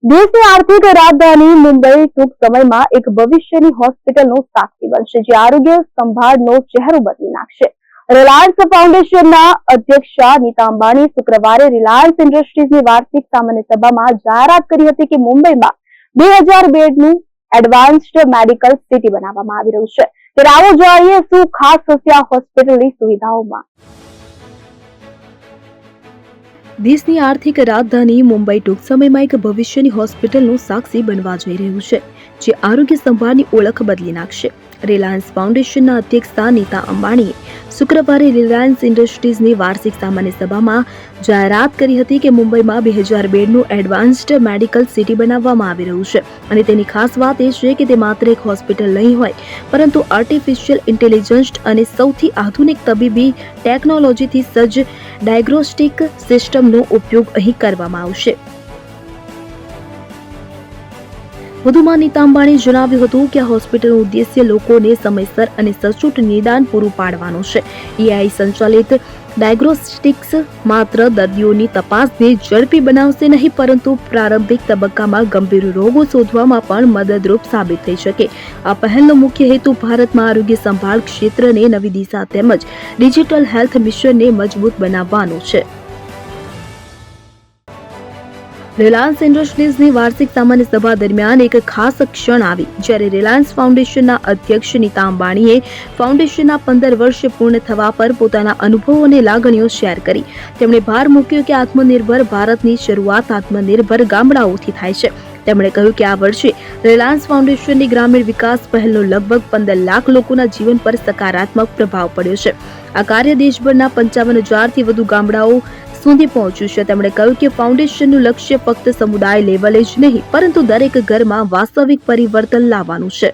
દેશની આર્થિક રાજધાની મુંબઈ ટૂંક સમયમાં એક ભવિષ્યની હોસ્પિટલનો સાક્ષી બનશે, જે આરોગ્ય સંભાળનો ચહેરો બદલી નાખશે. રિલાયન્સ ફાઉન્ડેશનના અધ્યક્ષ નીતા અંબાણી શુક્રવારે રિલાયન્સ ઇન્ડસ્ટ્રીઝની વાર્ષિક સામાન્ય સભામાં જાહેરાત કરી હતી કે મુંબઈમાં 2000 બેડનું એડવાન્સ્ડ મેડિકલ સિટી બનાવવામાં આવી રહ્યું છે. ત્યારે આવો જોઈએ શું ખાસ હશે આ હોસ્પિટલની સુવિધાઓમાં. દેશની આર્થિક રાજધાની મુંબઈ ટૂંક સમયમાં એક ભવિષ્યની હોસ્પિટલનું સાક્ષી બનવા જઈ રહ્યું છે, જે આરોગ્ય સંભાળની ઓળખ બદલી નાખશે. રિલાયન્સ ફાઉન્ડેશનના અધ્યક્ષ નીતા અંબાણીએ શુક્રવારે રિલાયન્સ ઇન્ડસ્ટ્રીઝની વાર્ષિક સામાન્ય સભામાં જાહેરાત કરી હતી કે મુંબઈમાં 2000 બેડનું એડવાન્સ્ડ મેડિકલ સિટી બનાવવામાં આવી રહ્યું છે. અને તેની ખાસ વાત એ છે કે તે માત્ર એક હોસ્પિટલ નહીં હોય, પરંતુ આર્ટિફિશિયલ ઇન્ટેલિજન્સ અને સૌથી આધુનિક તબીબી ટેકનોલોજીથી સજ્જ ડાયગ્નોસ્ટિક સિસ્ટમનો ઉપયોગ અહીં કરવામાં આવશે. વધુમાં નીતા અંબાણીએ જણાવ્યું હતું કે આ હોસ્પિટલનું ઉદ્દેશ્ય લોકોને સમયસર અને સચોટ નિદાન પૂરું પાડવાનું છે. AI સંચાલિત ડાયગ્નોસ્ટિક્સ માત્ર દર્દીઓની તપાસને ઝડપી બનાવશે નહીં, પરંતુ પ્રારંભિક તબક્કામાં ગંભીર રોગો શોધવામાં પણ મદદરૂપ સાબિત થઈ શકે. આ પહેલનો મુખ્ય હેતુ ભારતમાં આરોગ્ય સંભાળ ક્ષેત્રને નવી દિશા તેમજ ડિજિટલ હેલ્થ મિશનને મજબૂત બનાવવાનો છે. રિલાયન્સ ઇન્ડસ્ટ્રીઝની વાર્ષિક સામાન્ય સભા દરમિયાન એક ખાસ ક્ષણ આવી, જ્યારે રિલાયન્સ ફાઉન્ડેશનના અધ્યક્ષ નીતા અંબાણીએ ફાઉન્ડેશનના 15 વર્ષ પૂર્ણ થવા પર પોતાના અનુભવો અને લાગણીઓ શેર કરી. તેમણે ભાર મૂક્યો કે આત્મનિર્ભર ભારતની શરૂઆત આત્મનિર્ભર ગામડાઓથી થાય છે. તેમણે કહ્યું કે આ વર્ષે રિલાયન્સ ફાઉન્ડેશનની ગ્રામીણ વિકાસ પહેલનો લગભગ 15 લાખ લોકોના જીવન પર સકારાત્મક પ્રભાવ પડ્યો છે. આ કાર્ય દેશભરના 55,000થી વધુ ગામડાઓ સુધી પહોંચ્યું છે. તેમણે કહ્યું કે ફાઉન્ડેશનનું લક્ષ્ય ફક્ત સમુદાય લેવલે જ નહીં, પરંતુ દરેક ઘરમાં વાસ્તવિક પરિવર્તન લાવવાનું છે.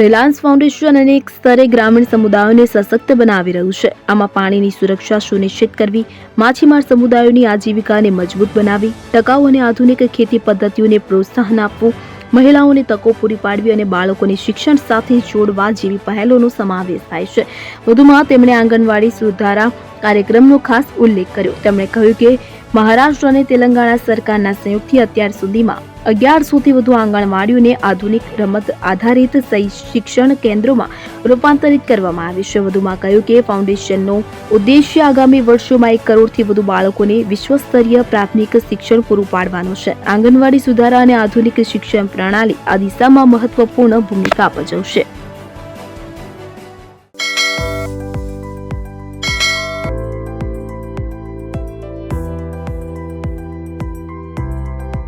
રિલાયન્સ ફાઉન્ડેશન અનેક સ્તરે ગ્રામીણ સમુદાયોને સશક્ત બનાવી રહ્યું છે. આમાં પાણીની સુરક્ષા સુનિશ્ચિત કરવી, માછીમાર સમુદાયોની આજીવિકાને મજબૂત બનાવવી, ટકાઉ અને આધુનિક ખેતી પદ્ધતિઓને પ્રોત્સાહન આપવું, મહિલાઓને તકો પૂરી પાડવી અને બાળકોને શિક્ષણ સાથે જોડવા જેવી પહેલોનો સમાવેશ થાય છે. વધુમાં તેમણે આંગણવાડી સુધારા કાર્યક્રમનો ખાસ ઉલ્લેખ કર્યો. તેમણે કહ્યું કે મહારાષ્ટ્ર અને તેલંગાણા સરકારના સંયુક્તથી અત્યાર સુધીમાં 1100થી વધુ આંગણવાડીઓને આધુનિક રમત આધારિત શિક્ષણ કેન્દ્રોમાં રૂપાંતરિત કરવામાં આવી છે. વધુમાં કહ્યું કે ફાઉન્ડેશનનો ઉદ્દેશ્ય આગામી વર્ષોમાં 1 કરોડથી વધુ બાળકોને વિશ્વસ્તરીય પ્રાથમિક શિક્ષણ પૂરું પાડવાનો છે. આંગણવાડી સુધારા અને આધુનિક શિક્ષણ પ્રણાલી આ દિશામાં મહત્વપૂર્ણ ભૂમિકા ભજવશે.